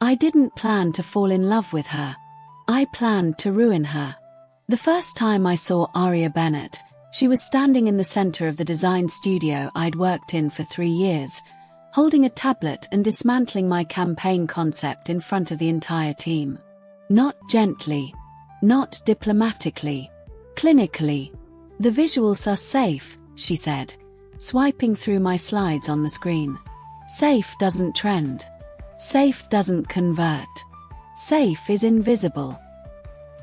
I didn't plan to fall in love with her. I planned to ruin her. The first time I saw Aria Bennett, she was standing in the center of the design studio I'd worked in for 3 years, holding a tablet and dismantling my campaign concept in front of the entire team. Not gently, not diplomatically, clinically. "The visuals are safe," she said, swiping through my slides on the screen. "Safe doesn't trend. Safe doesn't convert. Safe is invisible."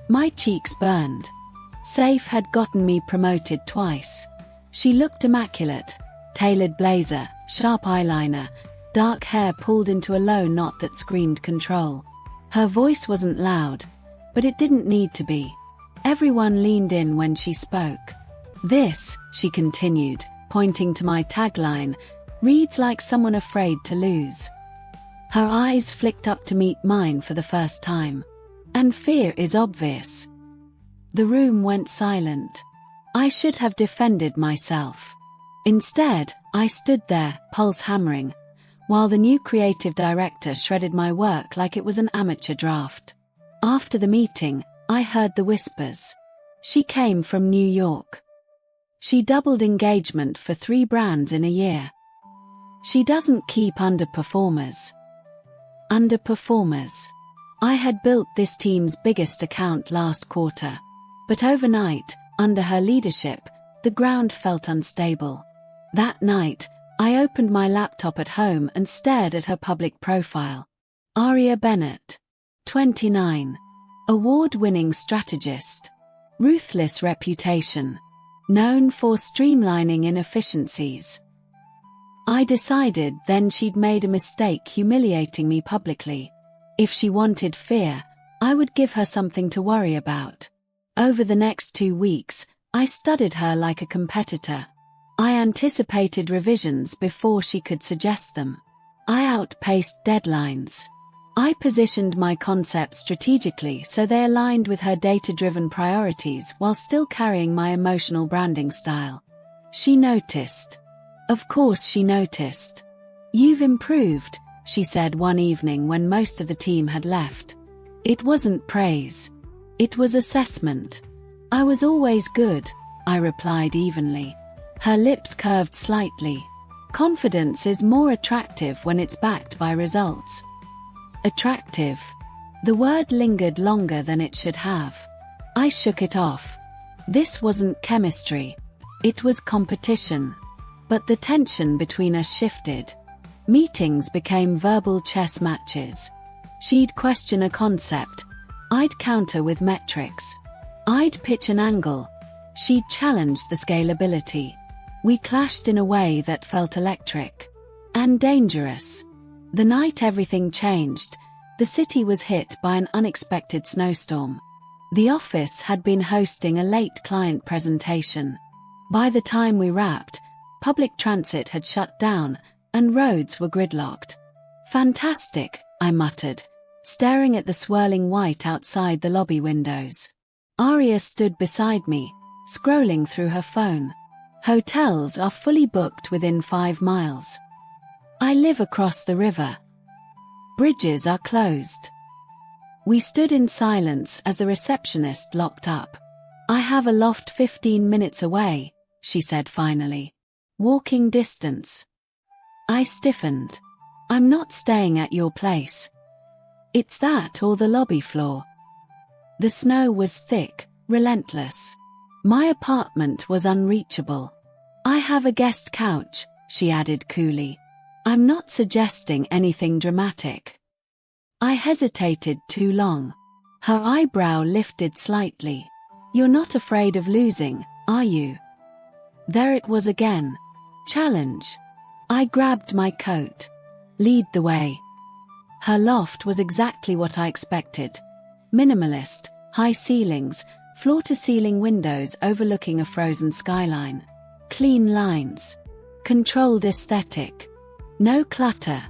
My cheeks burned. Safe had gotten me promoted twice. She looked immaculate: tailored blazer, sharp eyeliner, dark hair pulled into a low knot that screamed control. Her voice wasn't loud, but it didn't need to be. Everyone leaned in when she spoke. "This," she continued, pointing to my tagline, "reads like someone afraid to lose." Her eyes flicked up to meet mine for the first time. "And fear is obvious." The room went silent. I should have defended myself. Instead, I stood there, pulse hammering, while the new creative director shredded my work like it was an amateur draft. After the meeting, I heard the whispers. She came from New York. She doubled engagement for 3 brands in a year. She doesn't keep underperformers. Underperformers. I had built this team's biggest account last quarter. But overnight, under her leadership, the ground felt unstable. That night, I opened my laptop at home and stared at her public profile. Aria Bennett. 29. Award-winning strategist. Ruthless reputation. Known for streamlining inefficiencies. I decided then she'd made a mistake humiliating me publicly. If she wanted fear, I would give her something to worry about. Over the next 2 weeks, I studied her like a competitor. I anticipated revisions before she could suggest them. I outpaced deadlines. I positioned my concepts strategically so they aligned with her data-driven priorities while still carrying my emotional branding style. She noticed. Of course she noticed. "You've improved," she said one evening when most of the team had left. It wasn't praise. It was assessment. "I was always good," I replied evenly. Her lips curved slightly. "Confidence is more attractive when it's backed by results." Attractive. The word lingered longer than it should have. I shook it off. This wasn't chemistry. It was competition. But the tension between us shifted. Meetings became verbal chess matches. She'd question a concept. I'd counter with metrics. I'd pitch an angle. She'd challenge the scalability. We clashed in a way that felt electric. And dangerous. The night everything changed, the city was hit by an unexpected snowstorm. The office had been hosting a late client presentation. By the time we wrapped, public transit had shut down, and roads were gridlocked. "Fantastic," I muttered, staring at the swirling white outside the lobby windows. Aria stood beside me, scrolling through her phone. "Hotels are fully booked within 5 miles. I live across the river. Bridges are closed." We stood in silence as the receptionist locked up. "I have a loft 15 minutes away," she said finally. "Walking distance." I stiffened. "I'm not staying at your place." "It's that or the lobby floor." The snow was thick, relentless. My apartment was unreachable. "I have a guest couch," she added coolly. "I'm not suggesting anything dramatic." I hesitated too long. Her eyebrow lifted slightly. "You're not afraid of losing, are you?" There it was again. Challenge. I grabbed my coat. "Lead the way." Her loft was exactly what I expected. Minimalist, high ceilings, floor-to-ceiling windows overlooking a frozen skyline. Clean lines. Controlled aesthetic. No clutter.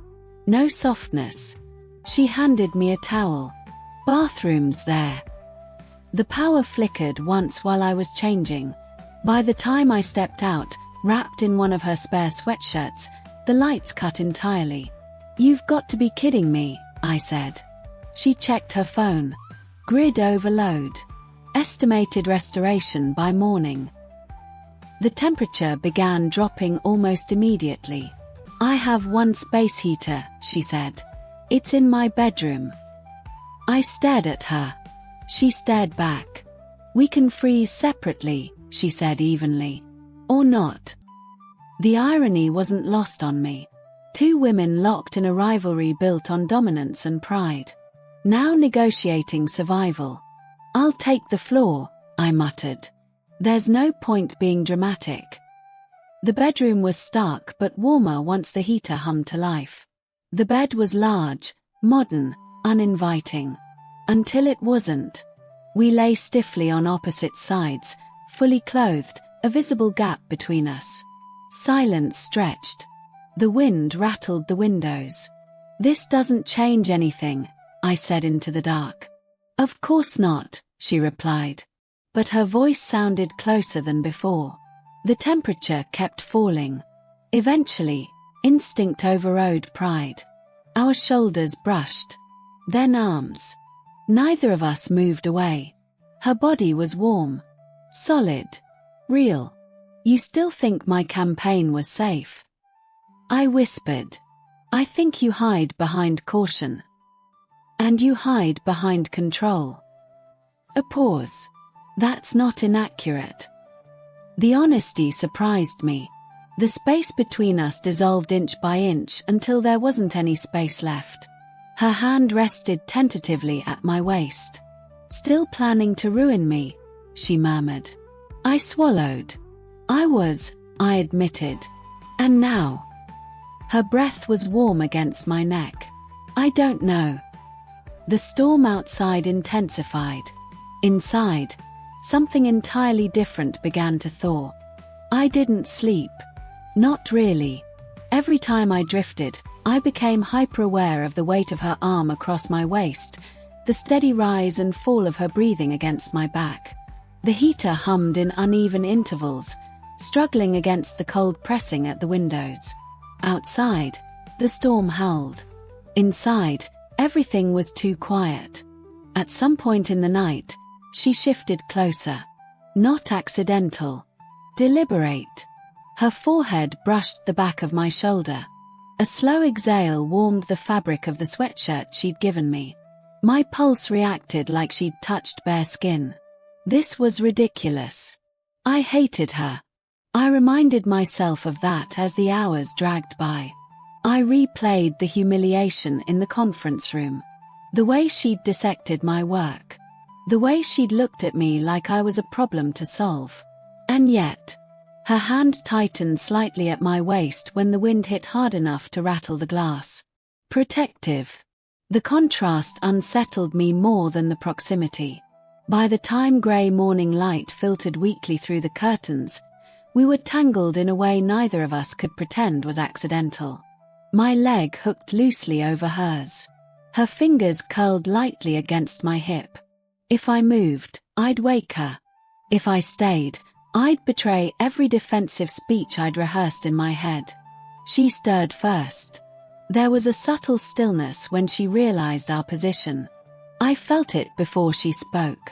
No softness. She handed me a towel. "Bathrooms there." The power flickered once while I was changing. By the time I stepped out, wrapped in one of her spare sweatshirts, the lights cut entirely. "You've got to be kidding me," I said. She checked her phone. Grid overload. Estimated restoration by morning. The temperature began dropping almost immediately. I have one space heater, she said. It's in my bedroom. I stared at her. She stared back. We can freeze separately, she said evenly. Or not. The irony wasn't lost on me. Two women locked in a rivalry built on dominance and pride. Now negotiating survival. I'll take the floor, I muttered. There's no point being dramatic. The bedroom was stark but warmer once the heater hummed to life. The bed was large, modern, uninviting. Until it wasn't. We lay stiffly on opposite sides, fully clothed, a visible gap between us. Silence stretched. The wind rattled the windows. This doesn't change anything, I said into the dark. Of course not, she replied. But her voice sounded closer than before. The temperature kept falling. Eventually, instinct overrode pride. Our shoulders brushed. Then arms. Neither of us moved away. Her body was warm. Solid. Real. You still think my campaign was safe? I whispered. I think you hide behind caution. And you hide behind control. A pause. That's not inaccurate. The honesty surprised me. The space between us dissolved inch by inch until there wasn't any space left. Her hand rested tentatively at my waist. Still planning to ruin me, she murmured. I swallowed. I admitted. And now? Her breath was warm against my neck. I don't know. The storm outside intensified. Inside, something entirely different began to thaw. I didn't sleep. Not really. Every time I drifted, I became hyper-aware of the weight of her arm across my waist, the steady rise and fall of her breathing against my back. The heater hummed in uneven intervals, struggling against the cold pressing at the windows. Outside, the storm howled. Inside, everything was too quiet. At some point in the night, she shifted closer. Not accidental. Deliberate. Her forehead brushed the back of my shoulder. A slow exhale warmed the fabric of the sweatshirt she'd given me. My pulse reacted like she'd touched bare skin. This was ridiculous. I hated her. I reminded myself of that as the hours dragged by. I replayed the humiliation in the conference room. The way she'd dissected my work. The way she'd looked at me like I was a problem to solve. And yet, her hand tightened slightly at my waist when the wind hit hard enough to rattle the glass. Protective. The contrast unsettled me more than the proximity. By the time grey morning light filtered weakly through the curtains, we were tangled in a way neither of us could pretend was accidental. My leg hooked loosely over hers. Her fingers curled lightly against my hip. If I moved, I'd wake her. If I stayed, I'd betray every defensive speech I'd rehearsed in my head. She stirred first. There was a subtle stillness when she realized our position. I felt it before she spoke.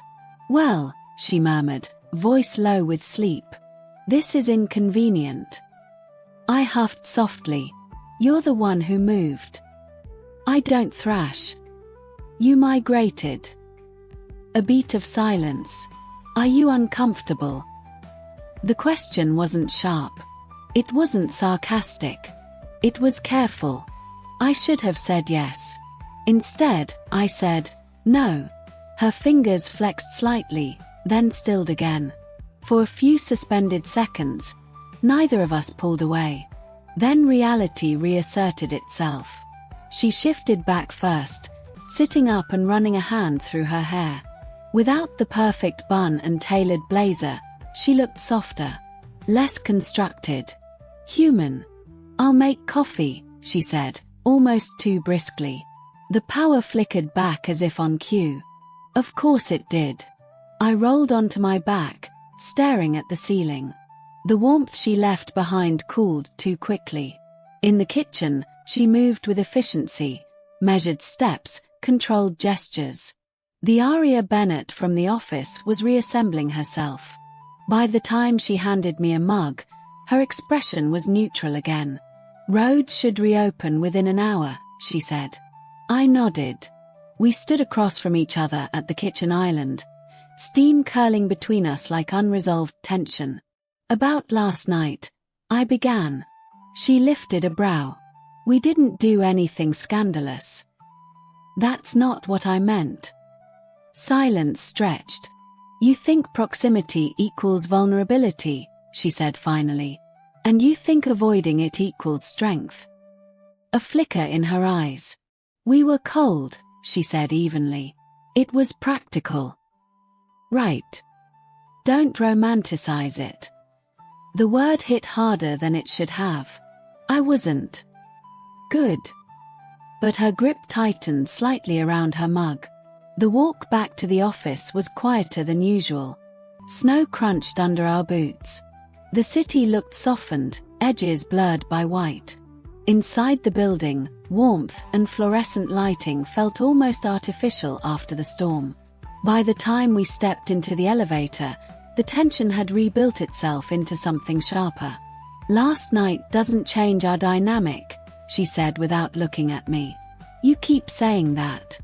Well, she murmured, voice low with sleep. This is inconvenient. I huffed softly. You're the one who moved. I don't thrash. You migrated. A beat of silence. Are you uncomfortable? The question wasn't sharp. It wasn't sarcastic. It was careful. I should have said yes. Instead, I said, no. Her fingers flexed slightly, then stilled again. For a few suspended seconds, neither of us pulled away. Then reality reasserted itself. She shifted back first, sitting up and running a hand through her hair. Without the perfect bun and tailored blazer, she looked softer, less constructed. Human. I'll make coffee, she said, almost too briskly. The power flickered back as if on cue. Of course it did. I rolled onto my back, staring at the ceiling. The warmth she left behind cooled too quickly. In the kitchen, she moved with efficiency, measured steps, controlled gestures. The Aria Bennett from the office was reassembling herself. By the time she handed me a mug, her expression was neutral again. "Roads should reopen within an hour," she said. I nodded. We stood across from each other at the kitchen island, steam curling between us like unresolved tension. "About last night," I began. She lifted a brow. "We didn't do anything scandalous." "That's not what I meant." Silence stretched. "You think proximity equals vulnerability," she said finally. "And you think avoiding it equals strength." A flicker in her eyes. "We were cold," she said evenly. "It was practical." "Right. Don't romanticize it." The word hit harder than it should have. I wasn't. Good. But her grip tightened slightly around her mug. The walk back to the office was quieter than usual. Snow crunched under our boots. The city looked softened, edges blurred by white. Inside the building, warmth and fluorescent lighting felt almost artificial after the storm. By the time we stepped into the elevator, the tension had rebuilt itself into something sharper. "Last night doesn't change our dynamic," she said without looking at me. "You keep saying that.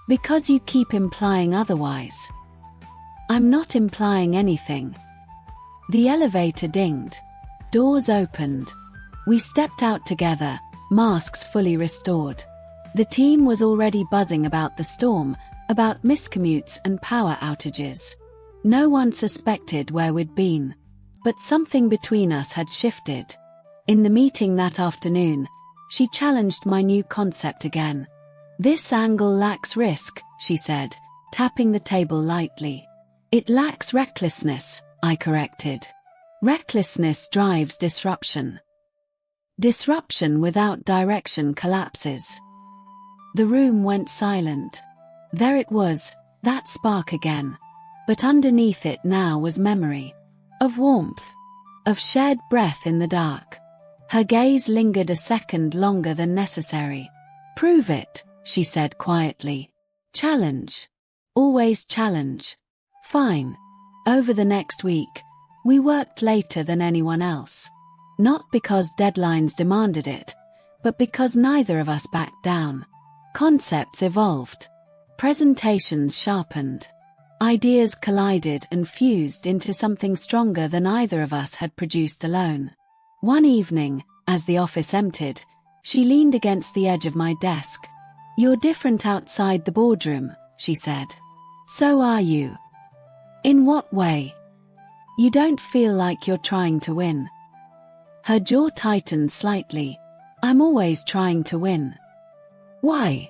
Because you keep implying otherwise." "I'm not implying anything." The elevator dinged. Doors opened. We stepped out together, masks fully restored. The team was already buzzing about the storm, about miscommutes and power outages. No one suspected where we'd been. But something between us had shifted. In the meeting that afternoon, she challenged my new concept again. "This angle lacks risk," she said, tapping the table lightly. "It lacks recklessness," I corrected. "Recklessness drives disruption. Disruption without direction collapses." The room went silent. There it was, that spark again. But underneath it now was memory. Of warmth. Of shared breath in the dark. Her gaze lingered a second longer than necessary. "Prove it," she said quietly. "Challenge. Always challenge." "Fine." Over the next week, we worked later than anyone else. Not because deadlines demanded it, but because neither of us backed down. Concepts evolved. Presentations sharpened. Ideas collided and fused into something stronger than either of us had produced alone. One evening, as the office emptied, she leaned against the edge of my desk. "You're different outside the boardroom," she said. "So are you." "In what way?" "You don't feel like you're trying to win." Her jaw tightened slightly. "I'm always trying to win." "Why?"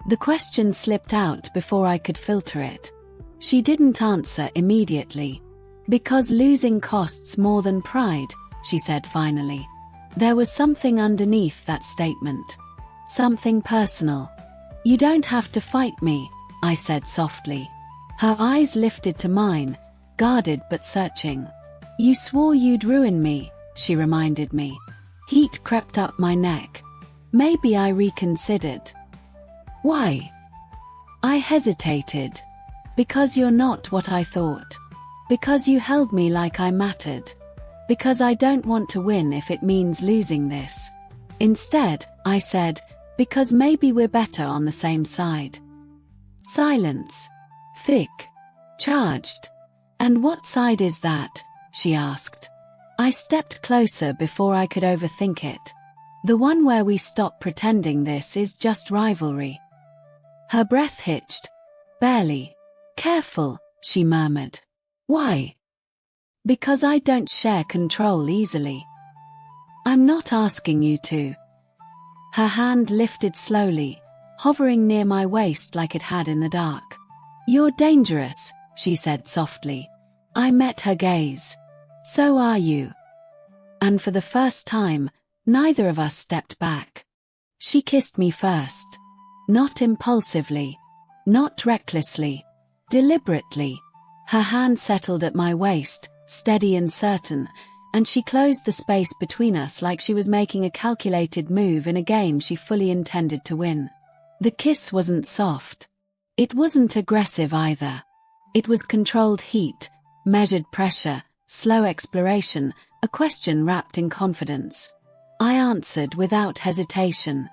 The question slipped out before I could filter it. She didn't answer immediately. "Because losing costs more than pride," she said finally. There was something underneath that statement. Something personal. "You don't have to fight me," I said softly. Her eyes lifted to mine, guarded but searching. "You swore you'd ruin me," she reminded me. Heat crept up my neck. Maybe I reconsidered. "Why?" I hesitated. "Because you're not what I thought. Because you held me like I mattered. Because I don't want to win if it means losing this." Instead, I said, "Because maybe we're better on the same side." Silence. Thick. Charged. "And what side is that?" she asked. I stepped closer before I could overthink it. "The one where we stop pretending this is just rivalry." Her breath hitched. "Barely." "Careful," she murmured. "Why?" "Because I don't share control easily." "I'm not asking you to." Her hand lifted slowly, hovering near my waist like it had in the dark. "You're dangerous," she said softly. I met her gaze. "So are you." And for the first time, neither of us stepped back. She kissed me first. Not impulsively. Not recklessly. Deliberately. Her hand settled at my waist, steady and certain, and she closed the space between us like she was making a calculated move in a game she fully intended to win. The kiss wasn't soft. It wasn't aggressive either. It was controlled heat, measured pressure, slow exploration, a question wrapped in confidence. I answered without hesitation.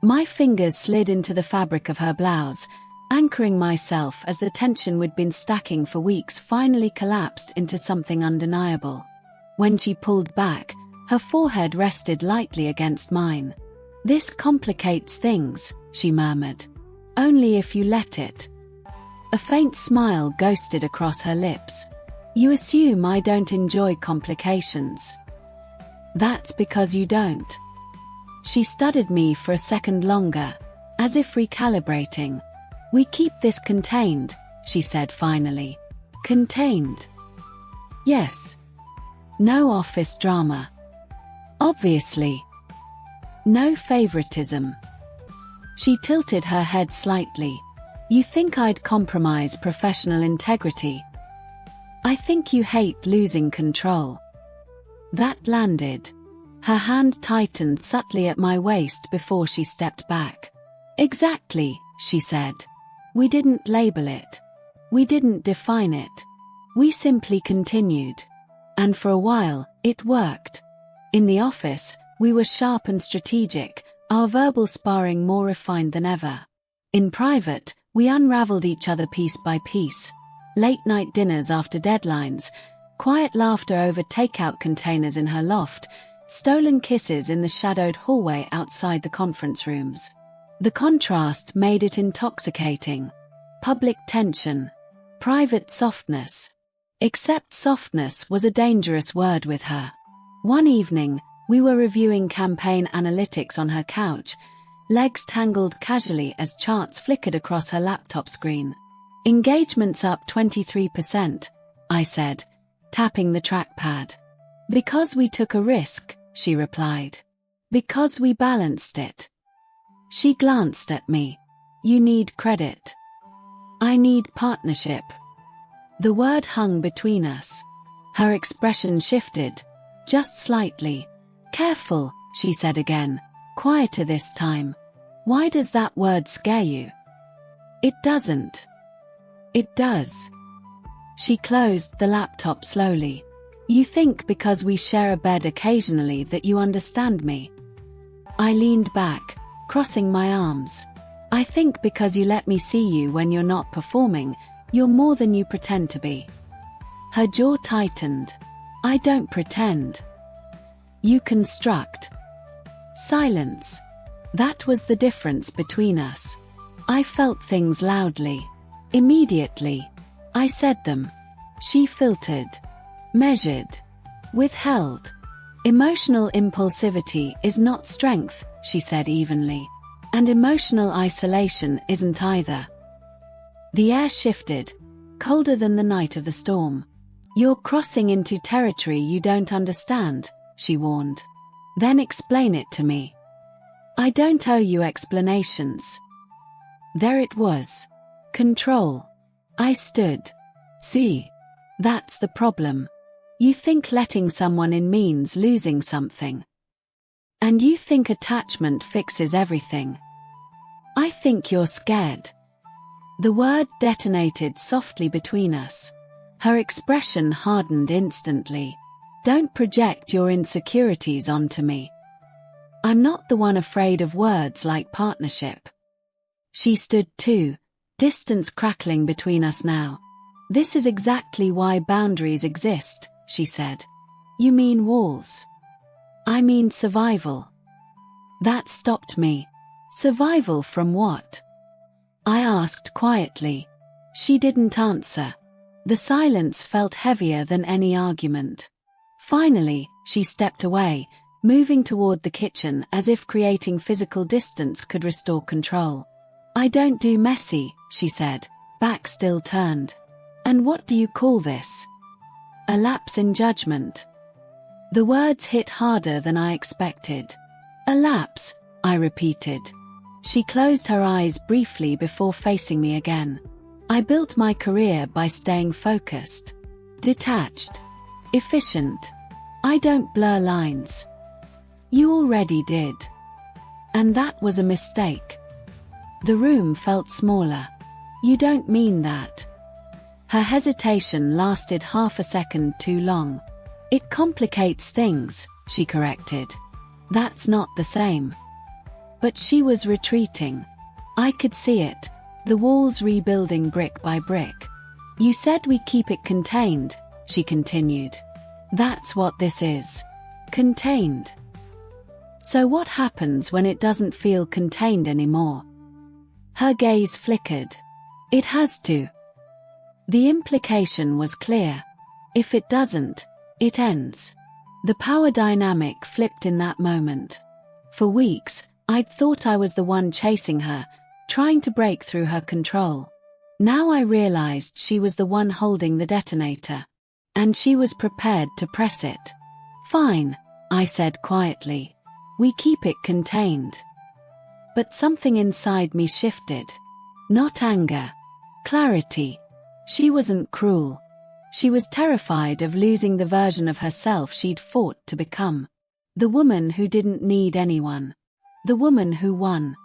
My fingers slid into the fabric of her blouse, anchoring myself as the tension we'd been stacking for weeks finally collapsed into something undeniable. When she pulled back, her forehead rested lightly against mine. "This complicates things," she murmured. "Only if you let it." A faint smile ghosted across her lips. "You assume I don't enjoy complications." "That's because you don't." She studied me for a second longer, as if recalibrating. "We keep this contained," she said finally. "Contained?" "Yes. No office drama. Obviously. No favoritism." She tilted her head slightly. "You think I'd compromise professional integrity? I think you hate losing control." That landed. Her hand tightened subtly at my waist before she stepped back. "Exactly," she said. "We didn't label it. We didn't define it. We simply continued. And for a while, it worked. In the office, we were sharp and strategic, our verbal sparring more refined than ever. In private, we unraveled each other piece by piece. Late-night dinners after deadlines, quiet laughter over takeout containers in her loft, stolen kisses in the shadowed hallway outside the conference rooms. The contrast made it intoxicating. Public tension. Private softness. Except softness was a dangerous word with her. One evening, we were reviewing campaign analytics on her couch, legs tangled casually as charts flickered across her laptop screen. "Engagement's up 23%, I said, tapping the trackpad. "Because we took a risk," she replied. "Because we balanced it." She glanced at me. "You need credit." "I need partnership." The word hung between us. Her expression shifted, just slightly. "Careful," she said again, quieter this time. "Why does that word scare you?" "It doesn't." "It does." She closed the laptop slowly. "You think because we share a bed occasionally that you understand me?" I leaned back, crossing my arms. "I think because you let me see you when you're not performing, you're more than you pretend to be." Her jaw tightened. "I don't pretend. You construct." Silence. That was the difference between us. I felt things loudly. Immediately. I said them. She filtered. Measured. Withheld. "Emotional impulsivity is not strength," she said evenly. "And emotional isolation isn't either." The air shifted, colder than the night of the storm. "You're crossing into territory you don't understand," she warned. "Then explain it to me." "I don't owe you explanations." There it was. Control. I stood. "See? That's the problem. You think letting someone in means losing something. And you think attachment fixes everything. I think you're scared." The word detonated softly between us. Her expression hardened instantly. "Don't project your insecurities onto me. I'm not the one afraid of words like partnership." She stood too, distance crackling between us now. "This is exactly why boundaries exist," she said. "You mean walls. I mean survival." That stopped me. Survival from what? I asked quietly. She didn't answer. The silence felt heavier than any argument. Finally, she stepped away, moving toward the kitchen as if creating physical distance could restore control. "I don't do messy," she said, back still turned. "And what do you call this?" "A lapse in judgment." The words hit harder than I expected. "A lapse," I repeated. She closed her eyes briefly before facing me again. "I built my career by staying focused. Detached. Efficient. I don't blur lines. You already did. And that was a mistake. The room felt smaller. You don't mean that. Her hesitation lasted half a second too long. It complicates things, she corrected. That's not the same. But she was retreating. I could see it, the walls rebuilding brick by brick. You said we keep it contained, she continued. That's what this is. Contained. So what happens when it doesn't feel contained anymore? Her gaze flickered. It has to. The implication was clear. If it doesn't, it ends. The power dynamic flipped in that moment. For weeks, I'd thought I was the one chasing her, trying to break through her control. Now I realized she was the one holding the detonator. And she was prepared to press it. Fine, I said quietly. We keep it contained. But something inside me shifted. Not anger. Clarity. She wasn't cruel. She was terrified of losing the version of herself she'd fought to become. The woman who didn't need anyone. The woman who won.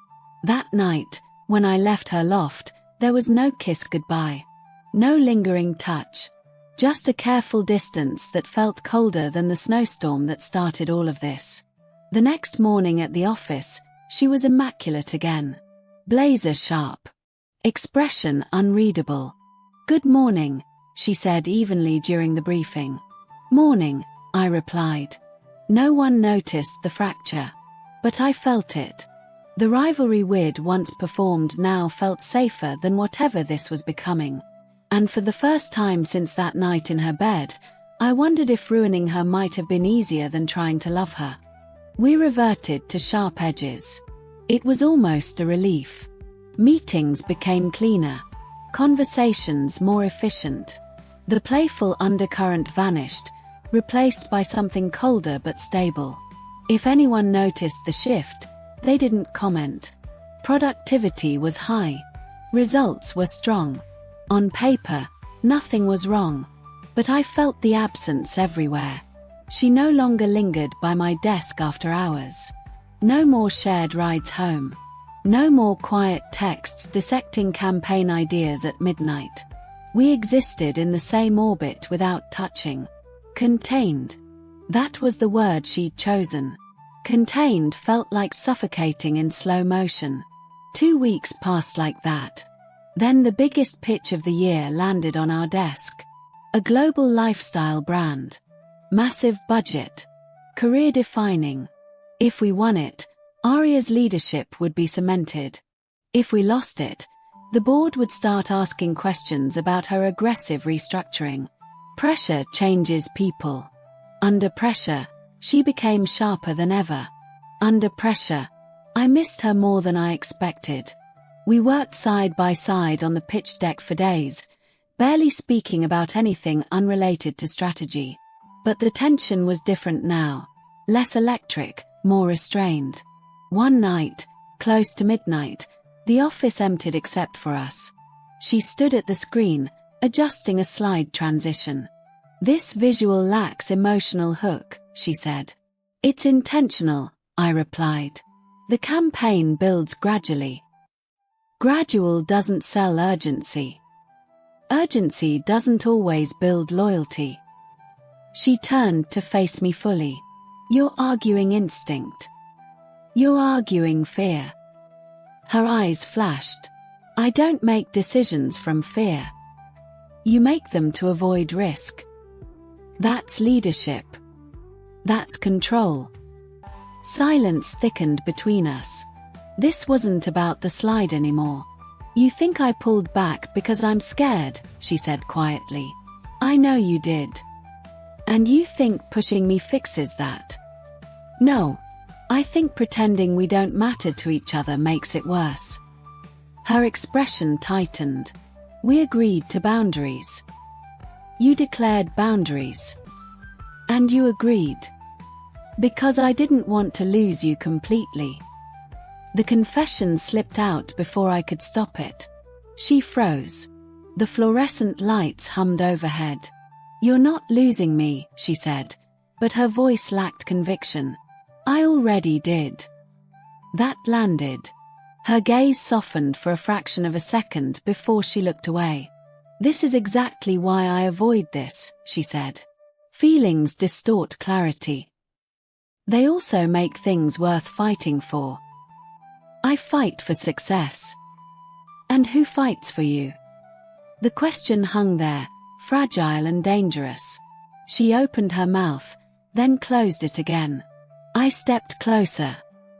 That night, when I left her loft, there was no kiss goodbye. No lingering touch. Just a careful distance that felt colder than the snowstorm that started all of this. The next morning at the office, she was immaculate again. Blazer sharp. Expression unreadable. Good morning, she said evenly during the briefing. Morning, I replied. No one noticed the fracture. But I felt it. The rivalry we'd once performed now felt safer than whatever this was becoming. And for the first time since that night in her bed, I wondered if ruining her might have been easier than trying to love her. We reverted to sharp edges. It was almost a relief. Meetings became cleaner. Conversations more efficient. The playful undercurrent vanished, replaced by something colder but stable. If anyone noticed the shift, they didn't comment. Productivity was high. Results were strong. On paper, nothing was wrong. But I felt the absence everywhere. She no longer lingered by my desk after hours. No more shared rides home. No more quiet texts dissecting campaign ideas at midnight. We existed in the same orbit without touching. Contained. That was the word she'd chosen. Contained felt like suffocating in slow motion. 2 weeks passed like that. Then the biggest pitch of the year landed on our desk. A global lifestyle brand. Massive budget. Career-defining. If we won it, Aria's leadership would be cemented. If we lost it, the board would start asking questions about her aggressive restructuring. Pressure changes people. Under pressure, she became sharper than ever. Under pressure, I missed her more than I expected. We worked side by side on the pitch deck for days, barely speaking about anything unrelated to strategy. But the tension was different now. Less electric, more restrained. One night, close to midnight, the office emptied except for us. She stood at the screen, adjusting a slide transition. This visual lacks emotional hook, she said. It's intentional, I replied. The campaign builds gradually. Gradual doesn't sell urgency. Urgency doesn't always build loyalty. She turned to face me fully. You're arguing instinct. You're arguing fear. Her eyes flashed. I don't make decisions from fear. You make them to avoid risk. That's leadership. That's control. Silence thickened between us. This wasn't about the slide anymore. You think I pulled back because I'm scared, she said quietly. I know you did. And you think pushing me fixes that? No. I think pretending we don't matter to each other makes it worse. Her expression tightened. We agreed to boundaries. You declared boundaries. And you agreed. Because I didn't want to lose you completely. The confession slipped out before I could stop it. She froze. The fluorescent lights hummed overhead. You're not losing me, she said. But her voice lacked conviction. I already did. That landed. Her gaze softened for a fraction of a second before she looked away. This is exactly why I avoid this, she said. Feelings distort clarity. They also make things worth fighting for. I fight for success. And who fights for you? The question hung there, fragile and dangerous. She opened her mouth, then closed it again. I stepped closer.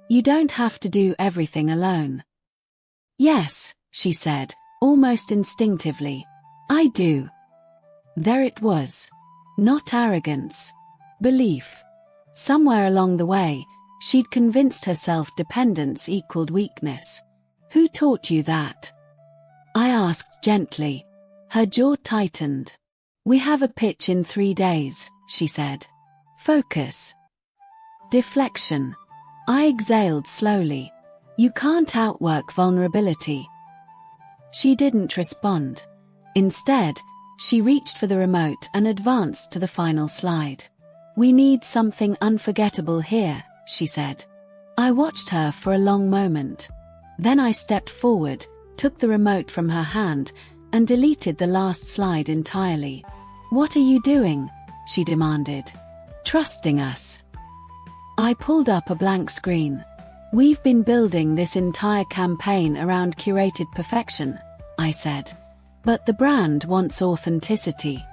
You don't have to do everything alone. Yes, she said, almost instinctively. I do. There it was. Not arrogance. Belief. Somewhere along the way, she'd convinced herself dependence equaled weakness. Who taught you that? I asked gently. Her jaw tightened. We have a pitch in 3 days, she said. Focus. Deflection. I exhaled slowly. You can't outwork vulnerability. She didn't respond. Instead, she reached for the remote and advanced to the final slide. We need something unforgettable here, she said. I watched her for a long moment. Then I stepped forward, took the remote from her hand, and deleted the last slide entirely. What are you doing? She demanded. Trusting us. I pulled up a blank screen. We've been building this entire campaign around curated perfection, I said. But the brand wants authenticity.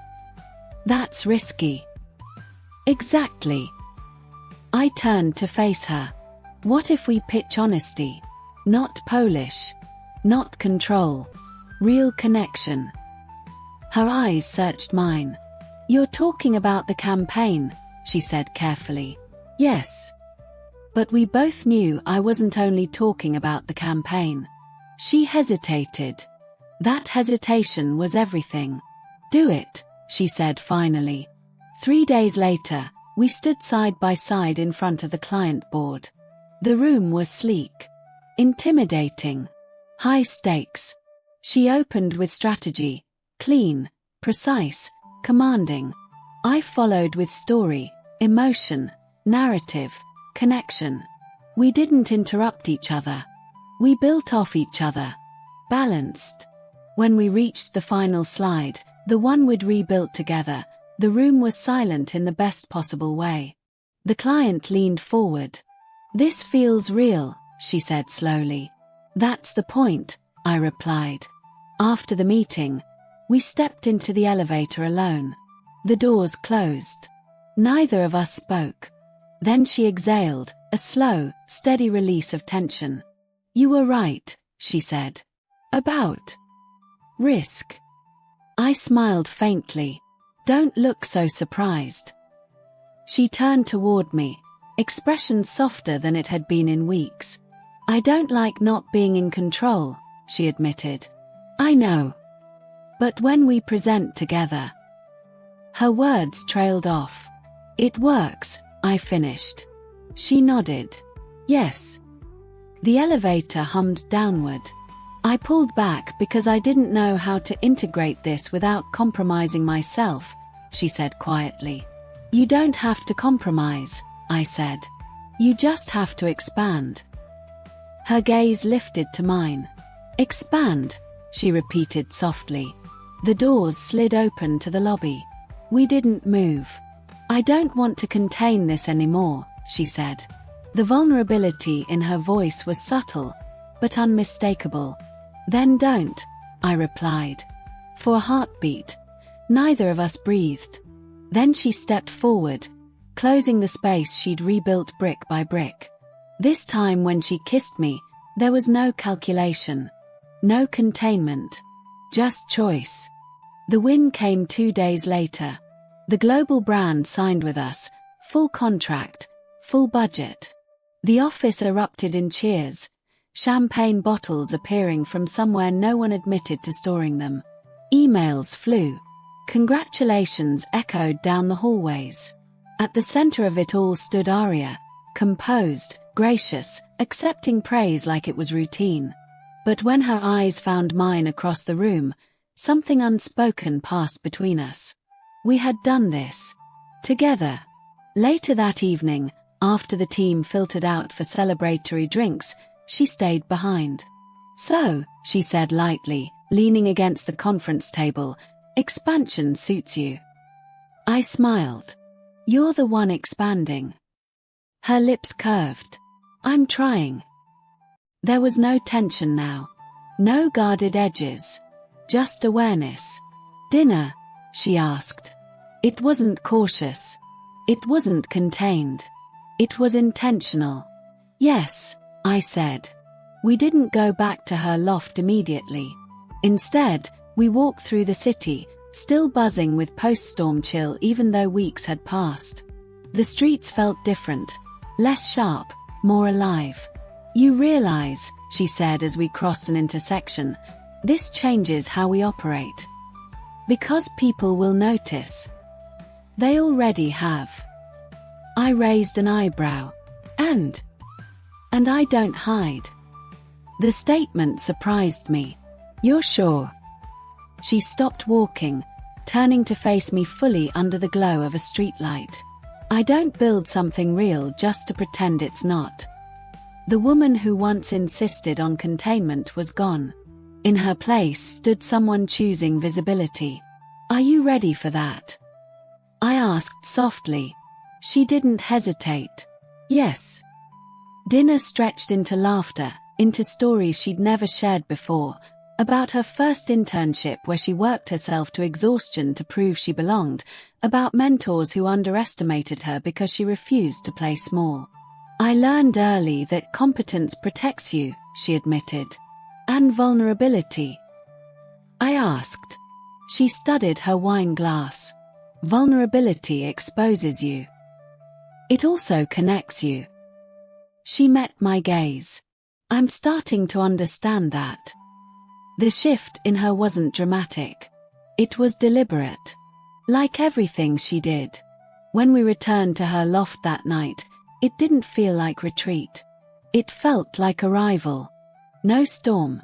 That's risky. Exactly. I turned to face her. What if we pitch honesty? Not polish. Not control. Real connection. Her eyes searched mine. You're talking about the campaign, she said carefully. Yes. But we both knew I wasn't only talking about the campaign. She hesitated. That hesitation was everything. Do it, she said finally. 3 days later, we stood side by side in front of the client board. The room was sleek. Intimidating. High stakes. She opened with strategy. Clean. Precise. Commanding. I followed with story. Emotion. Narrative. Connection. We didn't interrupt each other. We built off each other. Balanced. When we reached the final slide, the one we'd rebuilt together, the room was silent in the best possible way. The client leaned forward. This feels real, she said slowly. That's the point, I replied. After the meeting, we stepped into the elevator alone. The doors closed. Neither of us spoke. Then she exhaled, a slow, steady release of tension. You were right, she said. About risk. I smiled faintly. Don't look so surprised. She turned toward me, expression softer than it had been in weeks. I don't like not being in control, she admitted. I know. But when we present together. Her words trailed off. It works, I finished. She nodded. Yes. The elevator hummed downward. I pulled back because I didn't know how to integrate this without compromising myself, she said quietly. You don't have to compromise, I said. You just have to expand. Her gaze lifted to mine. Expand, she repeated softly. The doors slid open to the lobby. We didn't move. I don't want to contain this anymore, she said. The vulnerability in her voice was subtle, but unmistakable. Then don't, I replied. For a heartbeat. Neither of us breathed. Then she stepped forward, closing the space she'd rebuilt brick by brick. This time when she kissed me, there was no calculation. No containment. Just choice. The win came 2 days later. The global brand signed with us, full contract, full budget. The office erupted in cheers, champagne bottles appearing from somewhere no one admitted to storing them. Emails flew. Congratulations echoed down the hallways. At the center of it all stood Arya, composed, gracious, accepting praise like it was routine. But when her eyes found mine across the room, something unspoken passed between us. We had done this. Together. Later that evening, after the team filtered out for celebratory drinks, she stayed behind. "So," she said lightly, leaning against the conference table, "expansion suits you." I smiled. "You're the one expanding." Her lips curved. "I'm trying." There was no tension now. No guarded edges. Just awareness. "Dinner?" she asked. It wasn't cautious. It wasn't contained. It was intentional. "Yes," I said. We didn't go back to her loft immediately. Instead, we walked through the city, still buzzing with post-storm chill even though weeks had passed. The streets felt different. Less sharp, more alive. "You realize," she said as we crossed an intersection, "this changes how we operate. Because people will notice. They already have." I raised an eyebrow. And I don't hide." The statement surprised me. "You're sure?" She stopped walking, turning to face me fully under the glow of a streetlight. "I don't build something real just to pretend it's not." The woman who once insisted on containment was gone. In her place stood someone choosing visibility. "Are you ready for that?" I asked softly. She didn't hesitate. "Yes." Dinner stretched into laughter, into stories she'd never shared before, about her first internship where she worked herself to exhaustion to prove she belonged, about mentors who underestimated her because she refused to play small. "I learned early that competence protects you," she admitted. "And vulnerability?" I asked. She studied her wine glass. "Vulnerability exposes you. It also connects you." She met my gaze. "I'm starting to understand that." The shift in her wasn't dramatic. It was deliberate. Like everything she did. When we returned to her loft that night, it didn't feel like retreat. It felt like arrival. No storm.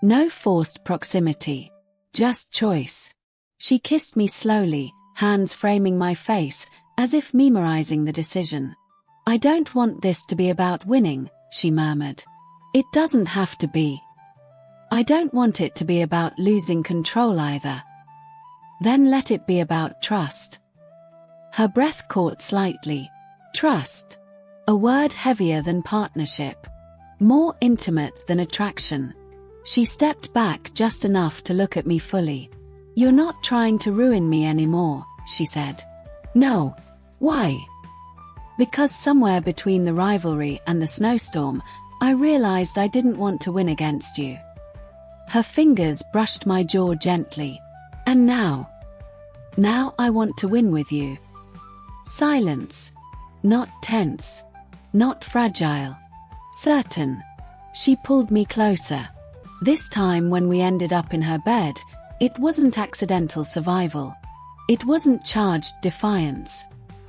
No forced proximity. Just choice. She kissed me slowly, hands framing my face, as if memorizing the decision. "I don't want this to be about winning," she murmured. "It doesn't have to be. I don't want it to be about losing control either." "Then let it be about trust." Her breath caught slightly. Trust. A word heavier than partnership. More intimate than attraction. She stepped back just enough to look at me fully. "You're not trying to ruin me anymore," she said. "No. Why?" "Because somewhere between the rivalry and the snowstorm, I realized I didn't want to win against you." Her fingers brushed my jaw gently. "And now? Now I want to win with you." Silence. Not tense. Not fragile. Certain. She pulled me closer. This time when we ended up in her bed, it wasn't accidental survival. It wasn't charged defiance.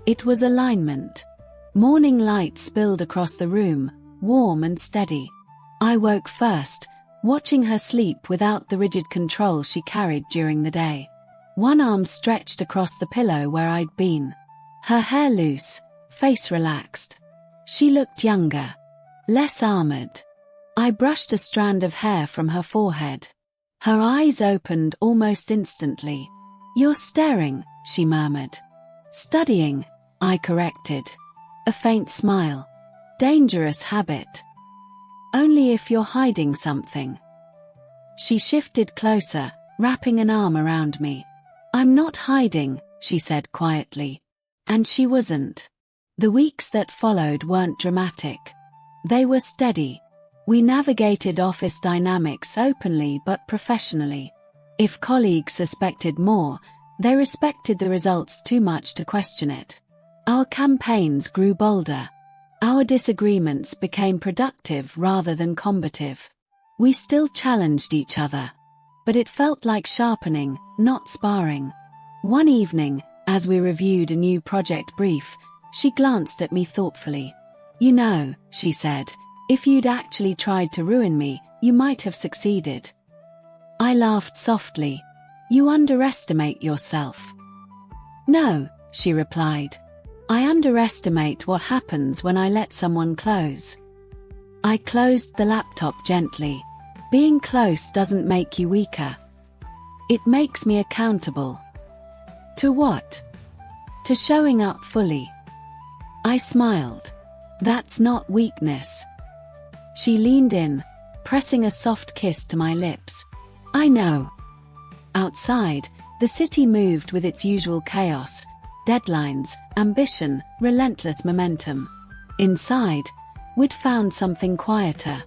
It was alignment. Morning light spilled across the room, warm and steady. I woke first, watching her sleep without the rigid control she carried during the day. One arm stretched across the pillow where I'd been. Her hair loose, face relaxed. She looked younger. Less armored. I brushed a strand of hair from her forehead. Her eyes opened almost instantly. "You're staring," she murmured. "Studying," I corrected. A faint smile. "Dangerous habit. Only if you're hiding something." She shifted closer, wrapping an arm around me. "I'm not hiding," she said quietly. And she wasn't. The weeks that followed weren't dramatic. They were steady. We navigated office dynamics openly but professionally. If colleagues suspected more, they respected the results too much to question it. Our campaigns grew bolder. Our disagreements became productive rather than combative. We still challenged each other. But it felt like sharpening, not sparring. One evening, as we reviewed a new project brief, she glanced at me thoughtfully. "You know," she said, "if you'd actually tried to ruin me, you might have succeeded." I laughed softly. "You underestimate yourself." "No," she replied. I underestimate what happens when I let someone close. I closed the laptop gently. Being close doesn't make you weaker. It makes me accountable. To what? To showing up fully. I smiled. That's not weakness. She leaned in, pressing a soft kiss to my lips. I know. Outside, the city moved with its usual chaos, deadlines, ambition, relentless momentum. Inside, we'd found something quieter,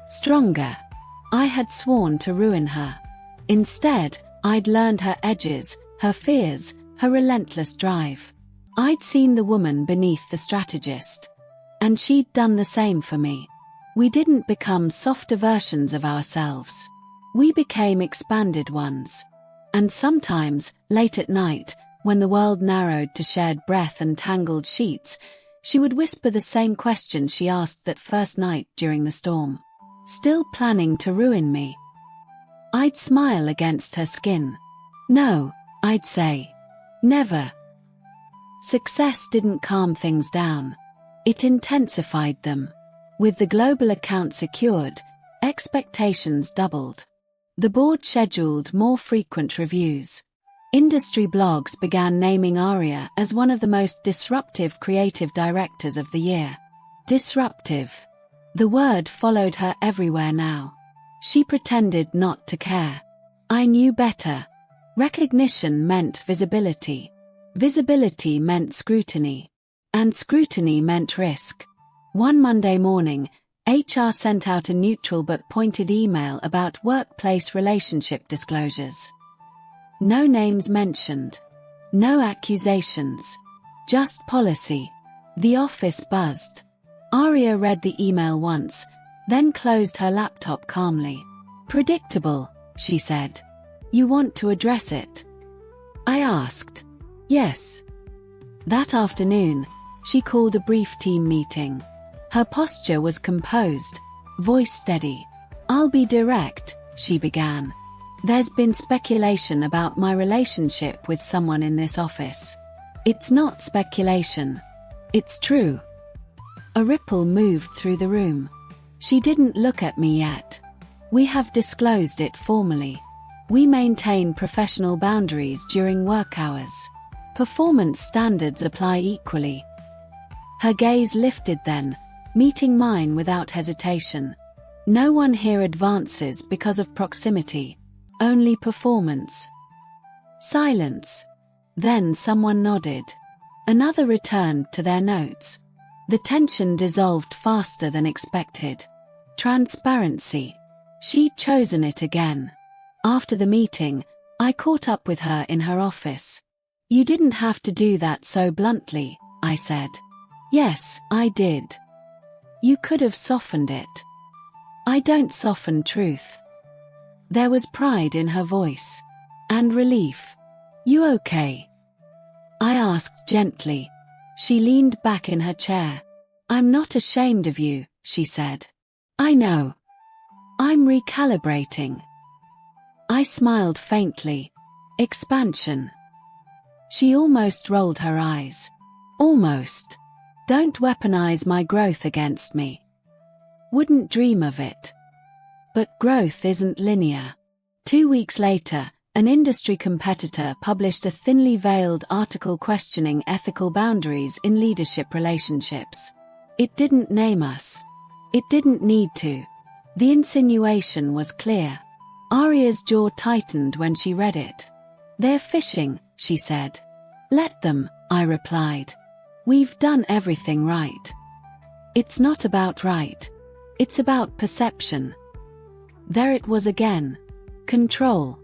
stronger. I had sworn to ruin her. Instead, I'd learned her edges, her fears, her relentless drive. I'd seen the woman beneath the strategist. And she'd done the same for me. We didn't become softer versions of ourselves. We became expanded ones. And sometimes, late at night, when the world narrowed to shared breath and tangled sheets, she would whisper the same question she asked that first night during the storm. Still planning to ruin me? I'd smile against her skin. No, I'd say. Never. Success didn't calm things down. It intensified them. With the global account secured, expectations doubled. The board scheduled more frequent reviews. Industry blogs began naming Aria as one of the most disruptive creative directors of the year. Disruptive. The word followed her everywhere now. She pretended not to care. I knew better. Recognition meant visibility. Visibility meant scrutiny. And scrutiny meant risk. One Monday morning, HR sent out a neutral but pointed email about workplace relationship disclosures. No names mentioned. No accusations. Just policy. The office buzzed. Aria read the email once, then closed her laptop calmly. Predictable, she said. You want to address it? I asked. Yes. That afternoon, she called a brief team meeting. Her posture was composed, voice steady. I'll be direct, she began. There's been speculation about my relationship with someone in this office. It's not speculation. It's true. A ripple moved through the room. She didn't look at me yet. We have disclosed it formally. We maintain professional boundaries during work hours. Performance standards apply equally. Her gaze lifted then, meeting mine without hesitation. No one here advances because of proximity. Only performance. Silence. Then someone nodded. Another returned to their notes. The tension dissolved faster than expected. Transparency. She'd chosen it again. After the meeting, I caught up with her in her office. You didn't have to do that so bluntly, I said. Yes, I did. You could have softened it. I don't soften truth. There was pride in her voice. And relief. You okay? I asked gently. She leaned back in her chair. I'm not ashamed of you, she said. I know. I'm recalibrating. I smiled faintly. Expansion. She almost rolled her eyes. Almost. Don't weaponize my growth against me. Wouldn't dream of it. But growth isn't linear. 2 weeks later, an industry competitor published a thinly veiled article questioning ethical boundaries in leadership relationships. It didn't name us. It didn't need to. The insinuation was clear. Aria's jaw tightened when she read it. They're fishing, she said. Let them, I replied. We've done everything right. It's not about right. It's about perception. There it was again. Control.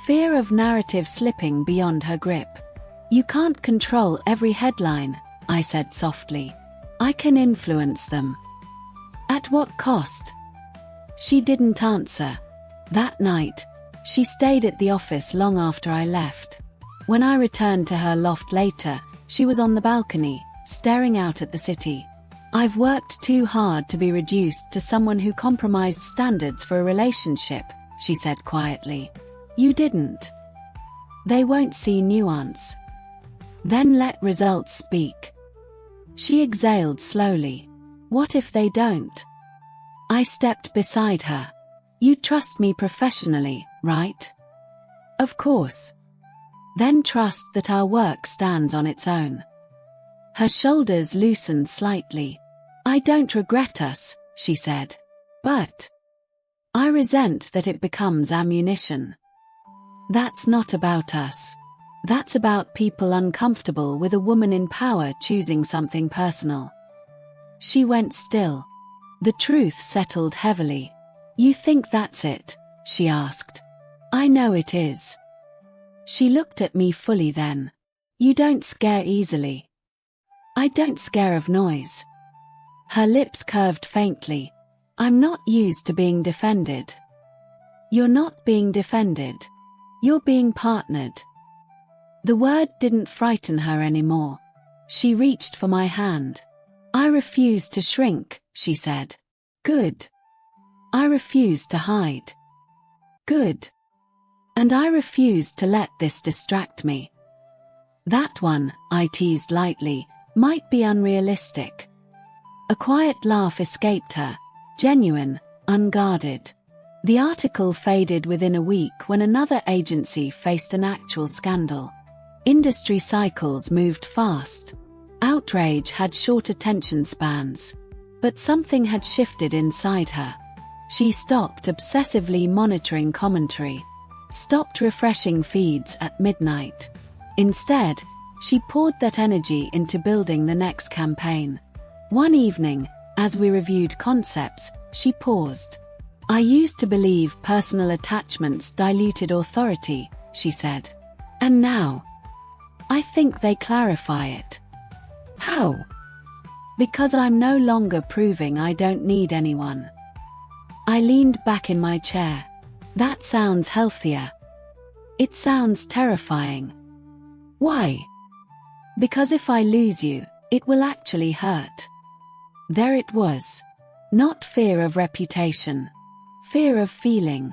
Fear of narrative slipping beyond her grip. You can't control every headline, I said softly. I can influence them. At what cost? She didn't answer. That night, she stayed at the office long after I left. When I returned to her loft later, she was on the balcony, staring out at the city. I've worked too hard to be reduced to someone who compromised standards for a relationship, she said quietly. You didn't. They won't see nuance. Then let results speak. She exhaled slowly. What if they don't? I stepped beside her. You trust me professionally, right? Of course. Then trust that our work stands on its own. Her shoulders loosened slightly. I don't regret us, she said. But I resent that it becomes ammunition. That's not about us. That's about people uncomfortable with a woman in power choosing something personal. She went still. The truth settled heavily. You think that's it? She asked. I know it is. She looked at me fully then. You don't scare easily. I don't scare of noise. Her lips curved faintly. I'm not used to being defended. You're not being defended. You're being partnered. The word didn't frighten her anymore. She reached for my hand. I refuse to shrink, she said. Good. I refuse to hide. Good. And I refuse to let this distract me. That one, I teased lightly, might be unrealistic. A quiet laugh escaped her, genuine, unguarded. The article faded within a week when another agency faced an actual scandal. Industry cycles moved fast. Outrage had short attention spans. But something had shifted inside her. She stopped obsessively monitoring commentary. Stopped refreshing feeds at midnight. Instead, she poured that energy into building the next campaign. One evening, as we reviewed concepts, she paused. I used to believe personal attachments diluted authority, she said. And now, I think they clarify it. How? Because I'm no longer proving I don't need anyone. I leaned back in my chair. That sounds healthier. It sounds terrifying. Why? Because if I lose you, it will actually hurt. There it was. Not fear of reputation. Fear of feeling.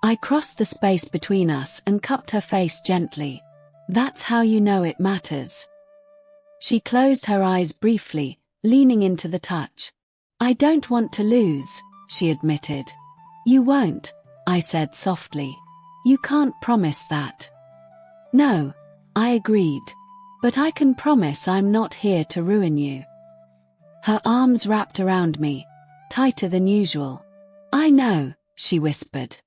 I crossed the space between us and cupped her face gently. That's how you know it matters. She closed her eyes briefly, leaning into the touch. I don't want to lose, she admitted. You won't, I said softly. You can't promise that. No, I agreed. But I can promise I'm not here to ruin you. Her arms wrapped around me, tighter than usual. I know, she whispered.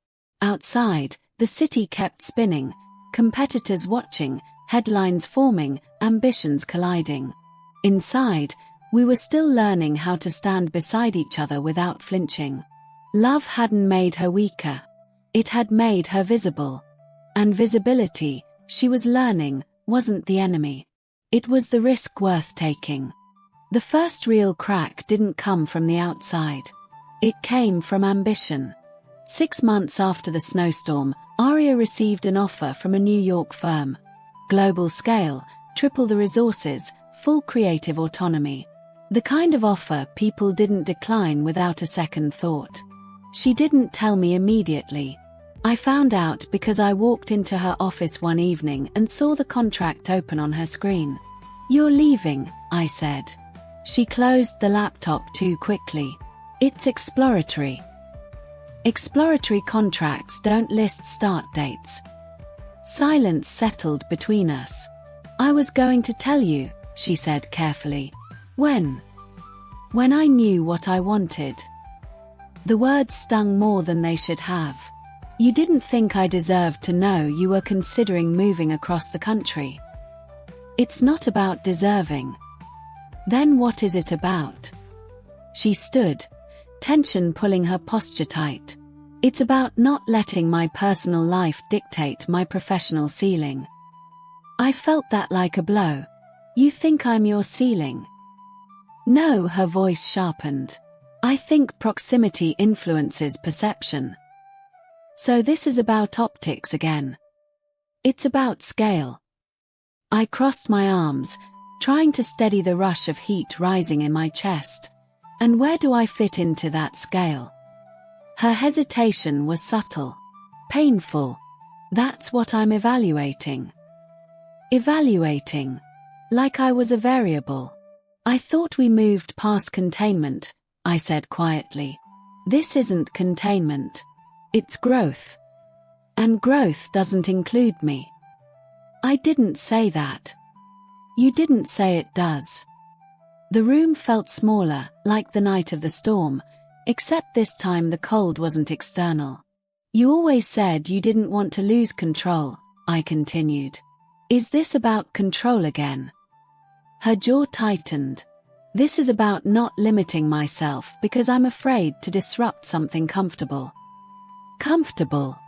Outside, the city kept spinning, competitors watching, headlines forming, ambitions colliding. Inside, we were still learning how to stand beside each other without flinching. Love hadn't made her weaker. It had made her visible. And visibility, she was learning, wasn't the enemy. It was the risk worth taking. The first real crack didn't come from the outside. It came from ambition. 6 months after the snowstorm, Aria received an offer from a New York firm. Global scale, triple the resources, full creative autonomy. The kind of offer people didn't decline without a second thought. She didn't tell me immediately. I found out because I walked into her office one evening and saw the contract open on her screen. You're leaving, I said. She closed the laptop too quickly. It's exploratory. Exploratory contracts don't list start dates. Silence settled between us. I was going to tell you, she said carefully. When? When I knew what I wanted. The words stung more than they should have. You didn't think I deserved to know you were considering moving across the country. It's not about deserving. Then what is it about? She stood, tension pulling her posture tight. It's about not letting my personal life dictate my professional ceiling. I felt that like a blow. You think I'm your ceiling? No, her voice sharpened. I think proximity influences perception. So this is about optics again. It's about scale. I crossed my arms, trying to steady the rush of heat rising in my chest. And where do I fit into that scale? Her hesitation was subtle. Painful. That's what I'm evaluating. Evaluating. Like I was a variable. I thought we moved past containment, I said quietly. This isn't containment. It's growth. And growth doesn't include me. I didn't say that. You didn't say it does. The room felt smaller, like the night of the storm, except this time the cold wasn't external. You always said you didn't want to lose control, I continued. Is this about control again? Her jaw tightened. This is about not limiting myself because I'm afraid to disrupt something comfortable. Comfortable?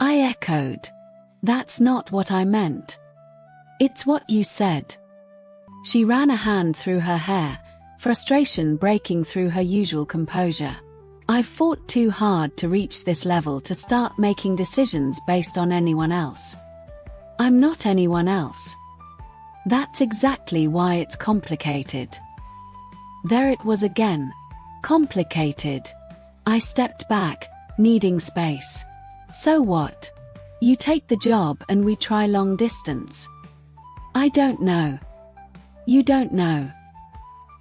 I echoed. That's not what I meant. It's what you said. She ran a hand through her hair, frustration breaking through her usual composure. I've fought too hard to reach this level to start making decisions based on anyone else. I'm not anyone else. That's exactly why it's complicated. There it was again. Complicated. I stepped back, needing space. So what? You take the job and we try long distance. I don't know. You don't know.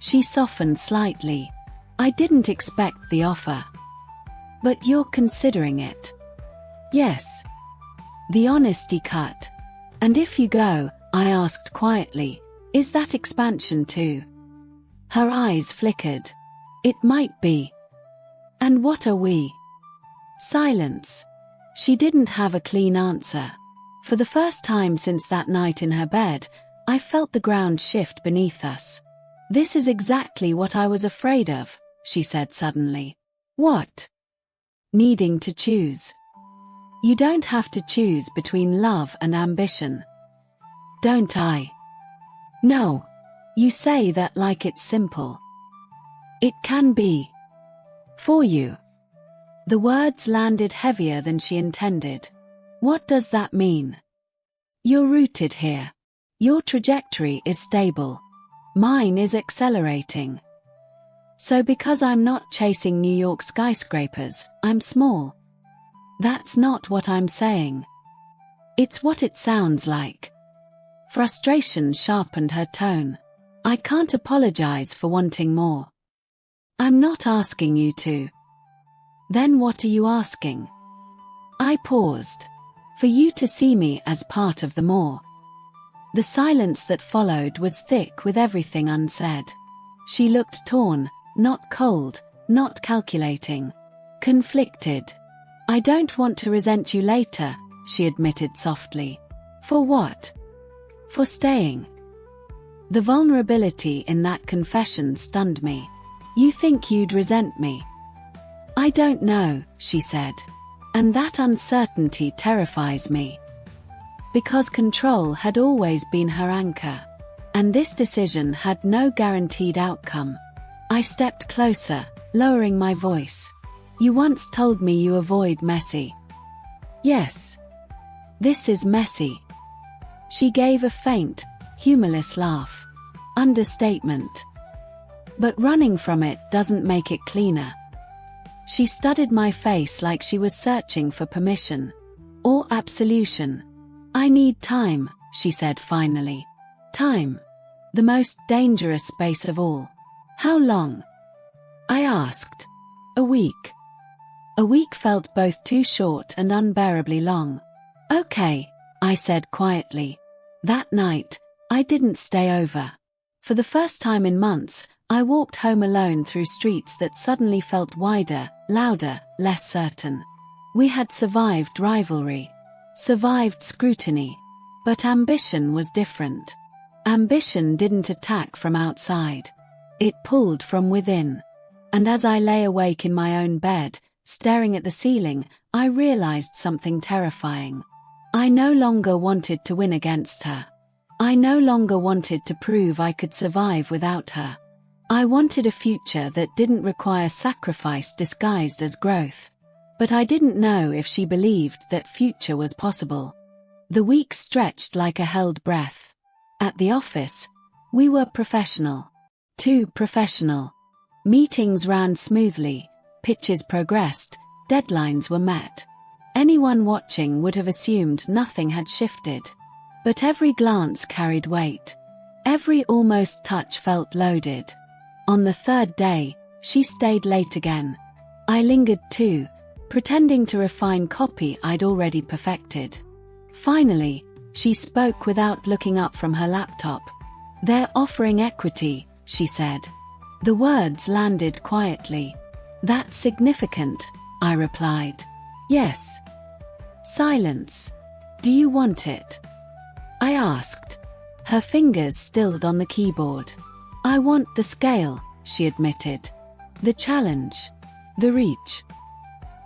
She softened slightly. I didn't expect the offer. But you're considering it. Yes. The honesty cut. And if you go, I asked quietly, is that expansion too? Her eyes flickered. It might be. And what are we? Silence. She didn't have a clean answer. For the first time since that night in her bed, I felt the ground shift beneath us. This is exactly what I was afraid of, she said suddenly. What? Needing to choose. You don't have to choose between love and ambition. Don't I? No. You say that like it's simple. It can be. For you. The words landed heavier than she intended. What does that mean? You're rooted here. Your trajectory is stable. Mine is accelerating. So because I'm not chasing New York skyscrapers, I'm small. That's not what I'm saying. It's what it sounds like. Frustration sharpened her tone. I can't apologize for wanting more. I'm not asking you to. Then what are you asking? I paused. For you to see me as part of the more. The silence that followed was thick with everything unsaid. She looked torn, not cold, not calculating. Conflicted. I don't want to resent you later, she admitted softly. For what? For staying. The vulnerability in that confession stunned me. You think you'd resent me? I don't know, she said. And that uncertainty terrifies me. Because control had always been her anchor. And this decision had no guaranteed outcome. I stepped closer, lowering my voice. You once told me you avoid messy. Yes. This is messy. She gave a faint, humorless laugh. Understatement. But running from it doesn't make it cleaner. She studied my face like she was searching for permission. Or absolution. I need time, she said finally. Time. The most dangerous space of all. How long? I asked. A week. A week felt both too short and unbearably long. Okay, I said quietly. That night, I didn't stay over. For the first time in months, I walked home alone through streets that suddenly felt wider, louder, less certain. We had survived rivalry. Survived scrutiny. But ambition was different. Ambition didn't attack from outside. It pulled from within. And as I lay awake in my own bed, staring at the ceiling, I realized something terrifying. I no longer wanted to win against her. I no longer wanted to prove I could survive without her. I wanted a future that didn't require sacrifice disguised as growth. But I didn't know if she believed that future was possible. The weeks stretched like a held breath. At the office, we were professional. Too professional. Meetings ran smoothly, pitches progressed, deadlines were met. Anyone watching would have assumed nothing had shifted. But every glance carried weight. Every almost touch felt loaded. On the third day, she stayed late again. I lingered too, pretending to refine copy I'd already perfected. Finally, she spoke without looking up from her laptop. "They're offering equity," she said. The words landed quietly. "That's significant," I replied. "Yes." Silence. "Do you want it?" I asked. Her fingers stilled on the keyboard. "I want the scale," she admitted. "The challenge. The reach.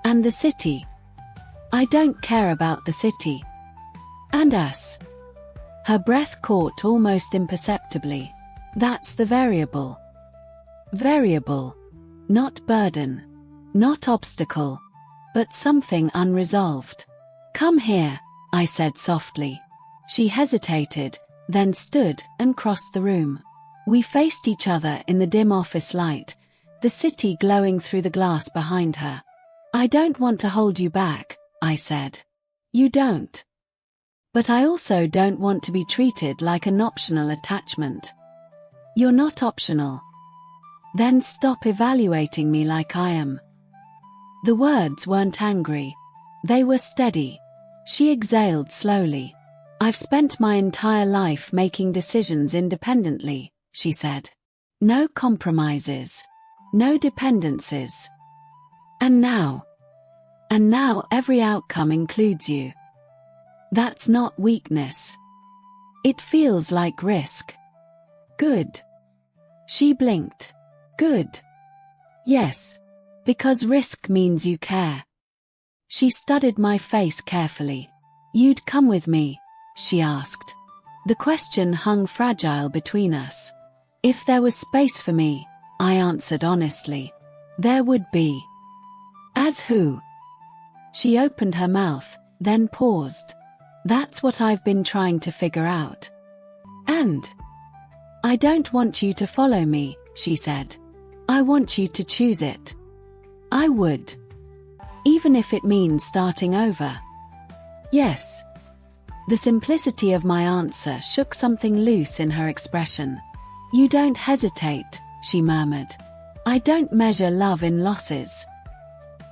And the city." "I don't care about the city." "And us." Her breath caught almost imperceptibly. "That's the variable." Variable. Not burden. Not obstacle. But something unresolved. "Come here," I said softly. She hesitated, then stood and crossed the room. We faced each other in the dim office light, the city glowing through the glass behind her. "I don't want to hold you back," I said. "You don't. But I also don't want to be treated like an optional attachment." "You're not optional." "Then stop evaluating me like I am." The words weren't angry. They were steady. She exhaled slowly. "I've spent my entire life making decisions independently," she said. "No compromises. No dependencies. And now every outcome includes you. That's not weakness. It feels like risk." "Good." She blinked. "Good." "Yes. Because risk means you care." She studied my face carefully. "You'd come with me?" she asked. The question hung fragile between us. "If there was space for me," I answered honestly. "There would be." "As who?" She opened her mouth, then paused. "That's what I've been trying to figure out." "And?" "I don't want you to follow me," she said. "I want you to choose it." "I would. Even if it means starting over." "Yes." The simplicity of my answer shook something loose in her expression. "You don't hesitate," she murmured. "I don't measure love in losses."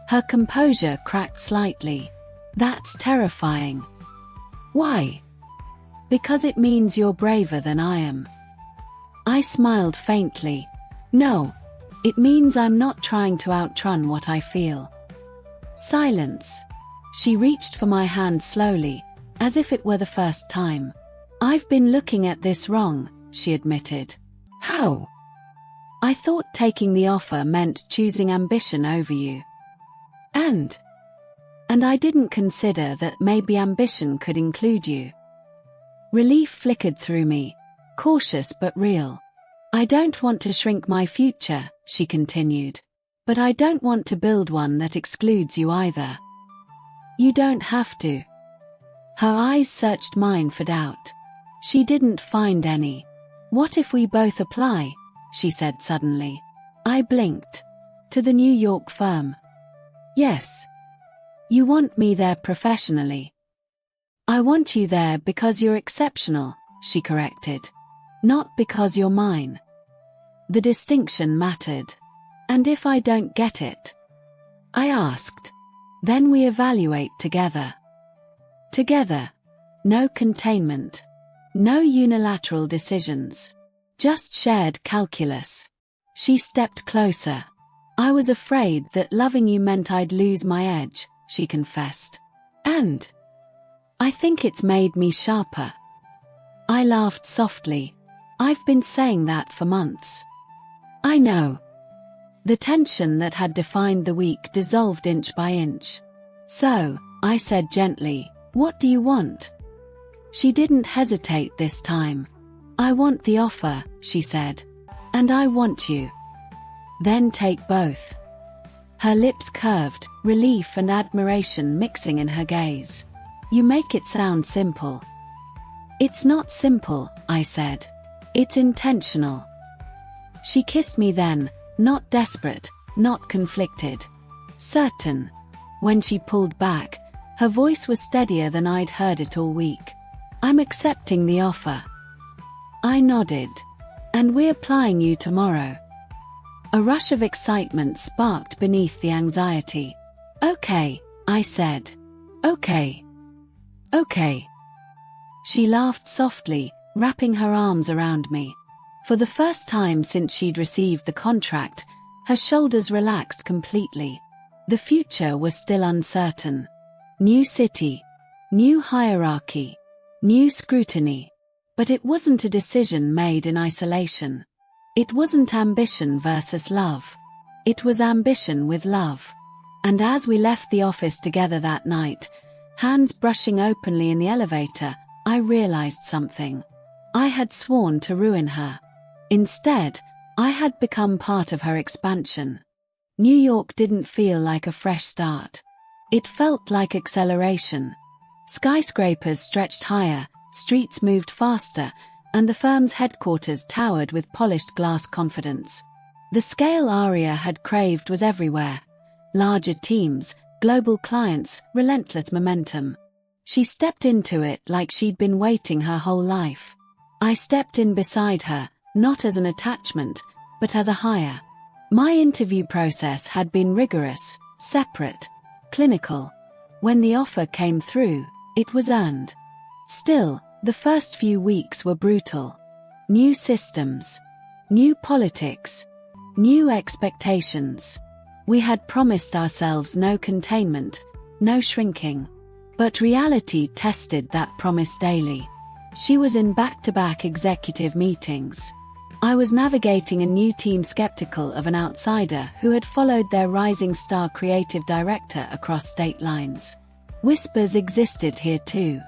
Her composure cracked slightly. "That's terrifying." "Why?" "Because it means you're braver than I am." I smiled faintly. "No. It means I'm not trying to outrun what I feel." Silence. She reached for my hand slowly, as if it were the first time. "I've been looking at this wrong," she admitted. "How?" "I thought taking the offer meant choosing ambition over you. And I didn't consider that maybe ambition could include you." Relief flickered through me, cautious but real. "I don't want to shrink my future," she continued. "But I don't want to build one that excludes you either." "You don't have to." Her eyes searched mine for doubt. She didn't find any. "What if we both apply?" she said suddenly. I blinked. "To the New York firm?" "Yes." "You want me there professionally?" "I want you there because you're exceptional," she corrected. "Not because you're mine." The distinction mattered. "And if I don't get it?" I asked. "Then we evaluate together." Together. No containment. No unilateral decisions. Just shared calculus. She stepped closer. "I was afraid that loving you meant I'd lose my edge," she confessed. "And I think it's made me sharper." I laughed softly. "I've been saying that for months." "I know." The tension that had defined the week dissolved inch by inch. "So," I said gently, "what do you want?" She didn't hesitate this time. "I want the offer," she said. "And I want you. Then take both." Her lips curved, relief and admiration mixing in her gaze. "You make it sound simple." "It's not simple," I said. "It's intentional." She kissed me then, not desperate, not conflicted. Certain. When she pulled back, her voice was steadier than I'd heard it all week. "I'm accepting the offer." I nodded. And we're applying you tomorrow. A rush of excitement sparked beneath the anxiety. Okay, I said. Okay. Okay. She laughed softly, wrapping her arms around me. For the first time since she'd received the contract, her shoulders relaxed completely. The future was still uncertain. New city, new hierarchy, new scrutiny. But it wasn't a decision made in isolation. It wasn't ambition versus love. It was ambition with love. And as we left the office together that night, hands brushing openly in the elevator, I realized something. I had sworn to ruin her. Instead, I had become part of her expansion. New York didn't feel like a fresh start. It felt like acceleration. Skyscrapers stretched higher, streets moved faster, and the firm's headquarters towered with polished glass confidence. The scale Aria had craved was everywhere. Larger teams, global clients, relentless momentum. She stepped into it like she'd been waiting her whole life. I stepped in beside her, not as an attachment, but as a hire. My interview process had been rigorous, separate, clinical. When the offer came through, it was earned. Still, the first few weeks were brutal. New systems, new politics, new expectations. We had promised ourselves no containment, no shrinking. But reality tested that promise daily. She was in back-to-back executive meetings. I was navigating a new team skeptical of an outsider who had followed their rising star creative director across state lines. Whispers existed here too.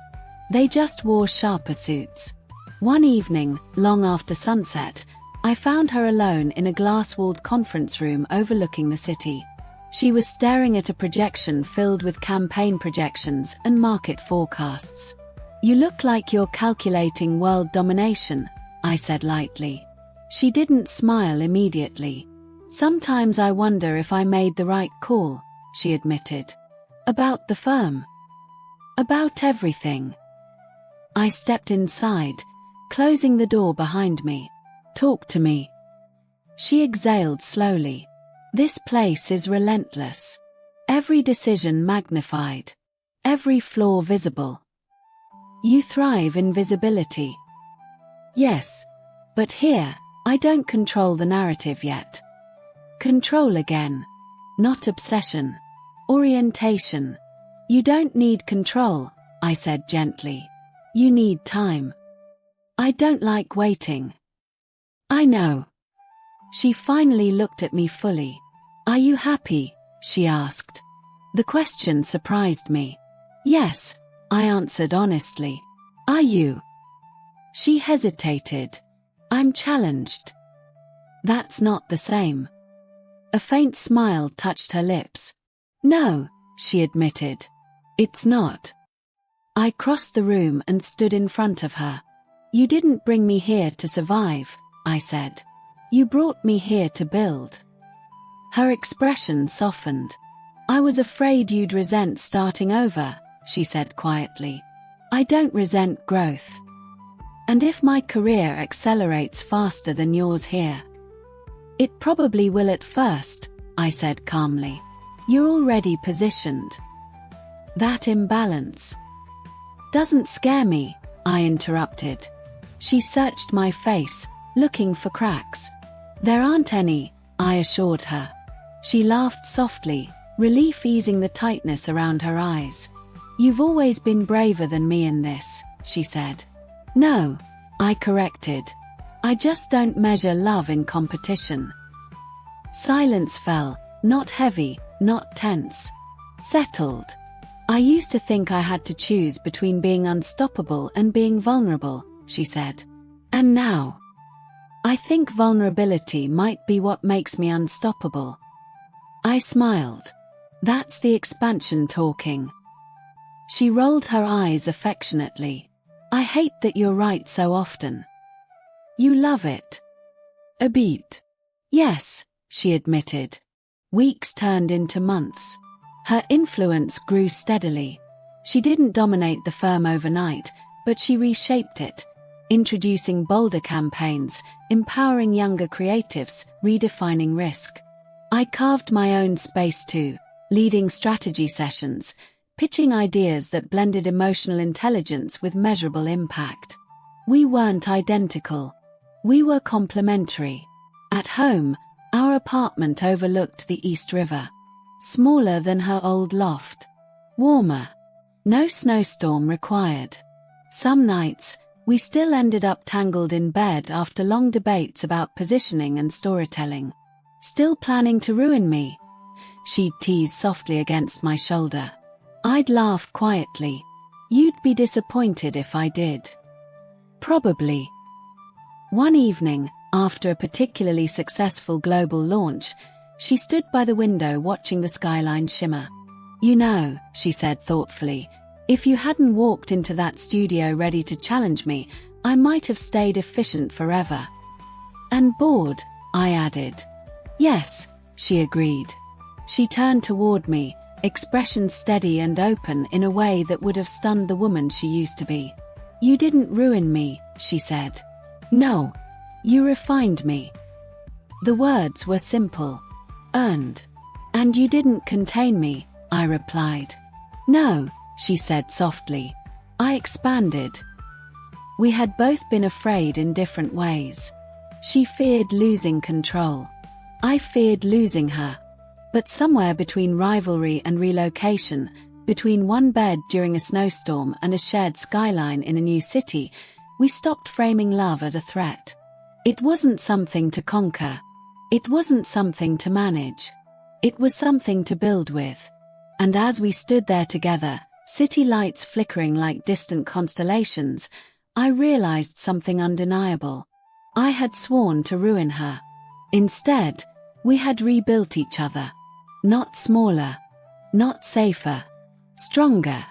They just wore sharper suits. One evening, long after sunset, I found her alone in a glass-walled conference room overlooking the city. She was staring at a projection filled with campaign projections and market forecasts. "You look like you're calculating world domination," I said lightly. She didn't smile immediately. "Sometimes I wonder if I made the right call," she admitted. "About the firm. About everything." I stepped inside, closing the door behind me. "Talk to me." She exhaled slowly. "This place is relentless. Every decision magnified. Every flaw visible. You thrive in visibility." "Yes. But here, I don't control the narrative yet." "Control again. Not obsession. Orientation. You don't need control," I said gently. "You need time." "I don't like waiting." "I know." She finally looked at me fully. "Are you happy?" she asked. The question surprised me. "Yes," I answered honestly. "Are you?" She hesitated. "I'm challenged." "That's not the same." A faint smile touched her lips. "No," she admitted. "It's not." I crossed the room and stood in front of her. "You didn't bring me here to survive," I said. "You brought me here to build." Her expression softened. "I was afraid you'd resent starting over," she said quietly. "I don't resent growth. And if my career accelerates faster than yours here?" "It probably will at first," I said calmly. "You're already positioned." "That imbalance doesn't scare me," I interrupted. She searched my face, looking for cracks. "There aren't any," I assured her. She laughed softly, relief easing the tightness around her eyes. "You've always been braver than me in this," she said. "No," I corrected. "I just don't measure love in competition." Silence fell, not heavy, not tense. Settled. "I used to think I had to choose between being unstoppable and being vulnerable," she said. "And now, I think vulnerability might be what makes me unstoppable." I smiled. "That's the expansion talking." She rolled her eyes affectionately. "I hate that you're right so often." "You love it." "A bit." "Yes," she admitted. Weeks turned into months. Her influence grew steadily. She didn't dominate the firm overnight, but she reshaped it, introducing bolder campaigns, empowering younger creatives, redefining risk. I carved my own space too, leading strategy sessions, pitching ideas that blended emotional intelligence with measurable impact. We weren't identical. We were complementary. At home, our apartment overlooked the East River. Smaller than her old loft. Warmer. No snowstorm required. Some nights, we still ended up tangled in bed after long debates about positioning and storytelling. Still planning to ruin me? She'd tease softly against my shoulder. I'd laugh quietly. You'd be disappointed if I did. Probably. One evening, after a particularly successful global launch, she stood by the window watching the skyline shimmer. You know, she said thoughtfully, if you hadn't walked into that studio ready to challenge me, I might have stayed efficient forever. And bored, I added. Yes, she agreed. She turned toward me, expression steady and open in a way that would have stunned the woman she used to be. You didn't ruin me, she said. No, you refined me. The words were simple. Earned. And you didn't contain me, I replied. No, she said softly. I expanded. We had both been afraid in different ways. She feared losing control. I feared losing her. But somewhere between rivalry and relocation, between one bed during a snowstorm and a shared skyline in a new city, we stopped framing love as a threat. It wasn't something to conquer. It wasn't something to manage. It was something to build with. And as we stood there together, city lights flickering like distant constellations, I realized something undeniable. I had sworn to ruin her. Instead, we had rebuilt each other. Not smaller. Not safer. Stronger.